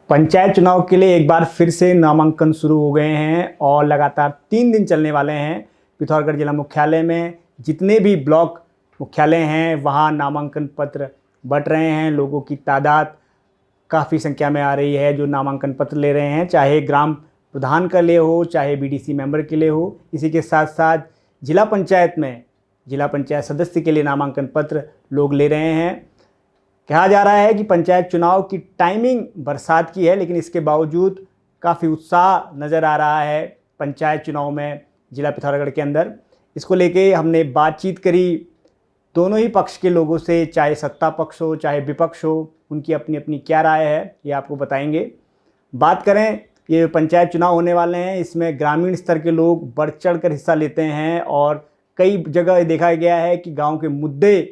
पंचायत चुनाव के लिए एक बार फिर से नामांकन शुरू हो गए हैं और लगातार 3 दिन चलने वाले हैं। पिथौरागढ़ जिला मुख्यालय में जितने भी ब्लॉक मुख्यालय हैं वहां नामांकन पत्र बंट रहे हैं। लोगों की तादाद काफ़ी संख्या में आ रही है जो नामांकन पत्र ले रहे हैं, चाहे ग्राम प्रधान का लिए हो, चाहे बीडीसी मेंबर के लिए हो। इसी के साथ साथ जिला पंचायत में जिला पंचायत सदस्य के लिए नामांकन पत्र लोग ले रहे हैं। कहा जा रहा है कि पंचायत चुनाव की टाइमिंग बरसात की है, लेकिन इसके बावजूद काफ़ी उत्साह नज़र आ रहा है पंचायत चुनाव में जिला पिथौरागढ़ के अंदर। इसको लेके हमने बातचीत करी दोनों ही पक्ष के लोगों से, चाहे सत्ता पक्ष हो चाहे विपक्ष हो, उनकी अपनी अपनी क्या राय है ये आपको बताएंगे। बात करें, ये पंचायत चुनाव होने वाले हैं, इसमें ग्रामीण स्तर के लोग बढ़ चढ़ कर हिस्सा लेते हैं और कई जगह देखा गया है कि गाँव के मुद्दे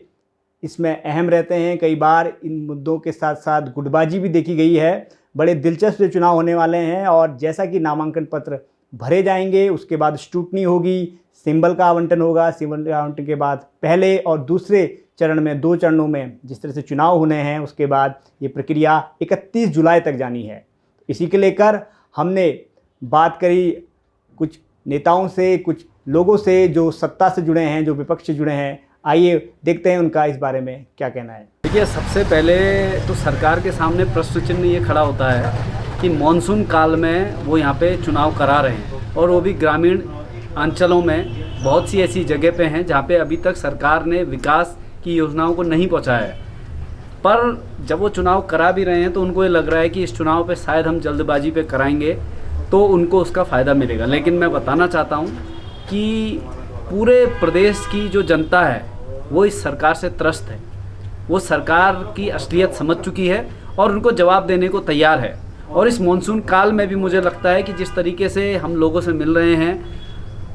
इसमें अहम रहते हैं। कई बार इन मुद्दों के साथ साथ गुटबाजी भी देखी गई है। बड़े दिलचस्प चुनाव होने वाले हैं और जैसा कि नामांकन पत्र भरे जाएंगे उसके बाद स्क्रूटनी होगी, सिंबल का आवंटन होगा। सिंबल के आवंटन के बाद पहले और दूसरे चरण में 2 चरणों में जिस तरह से चुनाव होने हैं, उसके बाद ये प्रक्रिया 31 जुलाई तक जानी है। इसी के लेकर हमने बात करी कुछ नेताओं से, कुछ लोगों से जो सत्ता से जुड़े हैं, जो विपक्ष से जुड़े हैं। आइए देखते हैं उनका इस बारे में क्या कहना है। देखिए, सबसे पहले तो सरकार के सामने प्रश्न चिन्ह ये खड़ा होता है कि मॉनसून काल में वो यहाँ पे चुनाव करा रहे हैं और वो भी ग्रामीण अंचलों में। बहुत सी ऐसी जगह पे हैं जहाँ पे अभी तक सरकार ने विकास की योजनाओं को नहीं पहुँचाया है। पर जब वो चुनाव करा भी रहे हैं तो उनको ये लग रहा है कि इस चुनाव पे शायद हम जल्दबाजी पे कराएंगे तो उनको उसका फ़ायदा मिलेगा। लेकिन मैं बताना चाहता हूँ कि पूरे प्रदेश की जो जनता है वो इस सरकार से त्रस्त है। वो सरकार की असलियत समझ चुकी है और उनको जवाब देने को तैयार है। और इस मॉनसून काल में भी मुझे लगता है कि जिस तरीके से हम लोगों से मिल रहे हैं,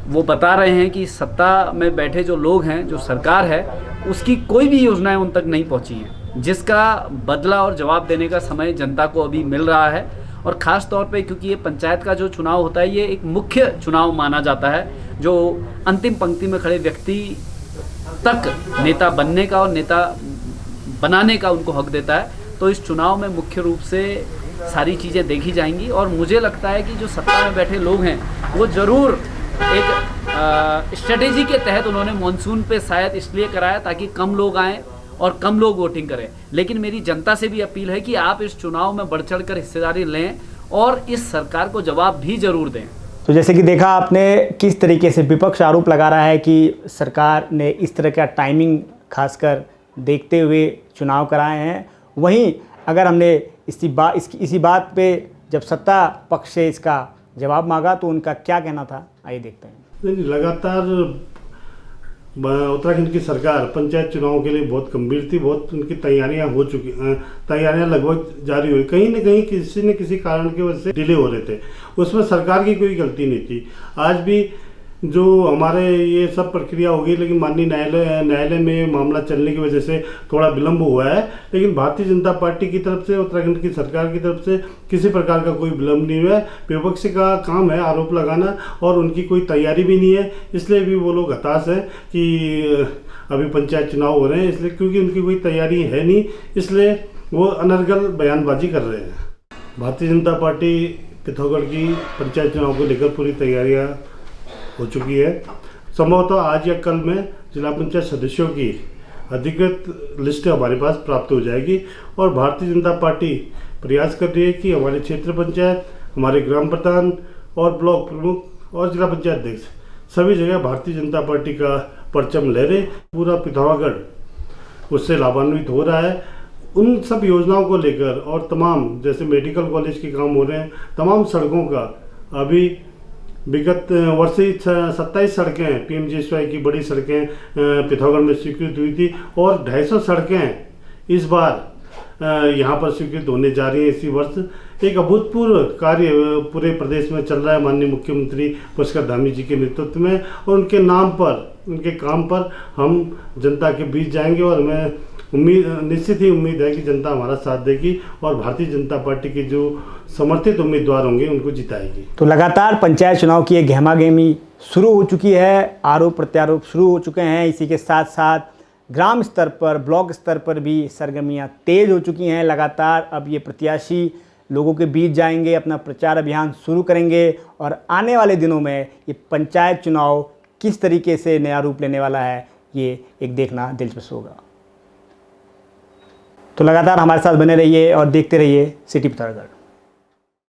वो बता रहे हैं कि सत्ता में बैठे जो लोग हैं, जो सरकार है, उसकी कोई भी योजनाएं उन तक नहीं पहुंची हैं, जिसका बदला और जवाब देने का समय जनता को अभी मिल रहा है। और ख़ास तौर पे क्योंकि ये पंचायत का जो चुनाव होता है ये एक मुख्य चुनाव माना जाता है, जो अंतिम पंक्ति में खड़े व्यक्ति तक नेता बनने का और नेता बनाने का उनको हक देता है। तो इस चुनाव में मुख्य रूप से सारी चीज़ें देखी जाएंगी और मुझे लगता है कि जो सत्ता में बैठे लोग हैं वो ज़रूर एक स्ट्रेटेजी के तहत उन्होंने मॉनसून पे शायद इसलिए कराया ताकि कम लोग आएँ और कम लोग वोटिंग करें। लेकिन मेरी जनता से भी अपील है कि आप इस चुनाव में बढ़ चढ़ कर हिस्सेदारी लें और इस सरकार को जवाब भी ज़रूर दें। तो जैसे कि देखा आपने किस तरीके से विपक्ष आरोप लगा रहा है कि सरकार ने इस तरह का टाइमिंग खासकर देखते हुए चुनाव कराए हैं। वहीं अगर हमने इसी बात पे जब सत्ता पक्ष से इसका जवाब मांगा तो उनका क्या कहना था, आइए देखते हैं। लगातार उत्तराखंड की सरकार पंचायत चुनाव के लिए बहुत गंभीर थी। बहुत उनकी तैयारियां हो चुकी, तैयारियां लगभग जारी हुई। कहीं न कहीं किसी न किसी कारण की वजह से डिले हो रहे थे, उसमें सरकार की कोई गलती नहीं थी। आज भी जो हमारे ये सब प्रक्रिया होगी, लेकिन माननीय न्यायालय में मामला चलने की वजह से थोड़ा विलम्ब हुआ है। लेकिन भारतीय जनता पार्टी की तरफ से, उत्तराखंड की सरकार की तरफ से किसी प्रकार का कोई विलम्ब नहीं हुआ है। विपक्ष का काम है आरोप लगाना और उनकी कोई तैयारी भी नहीं है, इसलिए भी वो लोग हताश हैं कि अभी पंचायत चुनाव हो रहे हैं। इसलिए क्योंकि उनकी कोई तैयारी है नहीं, इसलिए वो अनर्गल बयानबाजी कर रहे हैं। भारतीय जनता पार्टी पिथौरागढ़ की पंचायत चुनाव को लेकर पूरी तैयारियाँ हो चुकी है। संभवतः आज या कल में जिला पंचायत सदस्यों की अधिकृत लिस्ट हमारे पास प्राप्त हो जाएगी और भारतीय जनता पार्टी प्रयास कर रही है कि हमारे क्षेत्र पंचायत, हमारे ग्राम प्रधान और ब्लॉक प्रमुख और जिला पंचायत अध्यक्ष सभी जगह भारतीय जनता पार्टी का परचम लहरे। पूरा पिथौरागढ़ उससे लाभान्वित हो रहा है। उन सब योजनाओं को लेकर और तमाम जैसे मेडिकल कॉलेज के काम हो रहे हैं, तमाम सड़कों का अभी विगत वर्ष से 27 सड़कें पीएमजीएसवाई की बड़ी सड़कें पिथौरागढ़ में स्वीकृत हुई थी और 250 सड़कें इस बार यहाँ पर स्वीकृत होने जा रही है इसी वर्ष। एक अभूतपूर्व कार्य पूरे प्रदेश में चल रहा है माननीय मुख्यमंत्री पुष्कर धामी जी के नेतृत्व में, और उनके नाम पर, उनके काम पर हम जनता के बीच जाएंगे और हमें निश्चित ही उम्मीद है कि जनता हमारा साथ देगी और भारतीय जनता पार्टी के जो समर्थित उम्मीदवार होंगे उनको जिताएगी। तो लगातार पंचायत चुनाव की एक गहमागहमी शुरू हो चुकी है, आरोप प्रत्यारोप शुरू हो चुके हैं। इसी के साथ साथ ग्राम स्तर पर, ब्लॉक स्तर पर भी सरगर्मियां तेज हो चुकी हैं। लगातार अब ये प्रत्याशी लोगों के बीच जाएंगे, अपना प्रचार अभियान शुरू करेंगे और आने वाले दिनों में ये पंचायत चुनाव किस तरीके से नया रूप लेने वाला है, ये एक देखना दिलचस्प होगा। तो लगातार हमारे साथ बने रहिए और देखते रहिए सिटी पिथौरागढ़।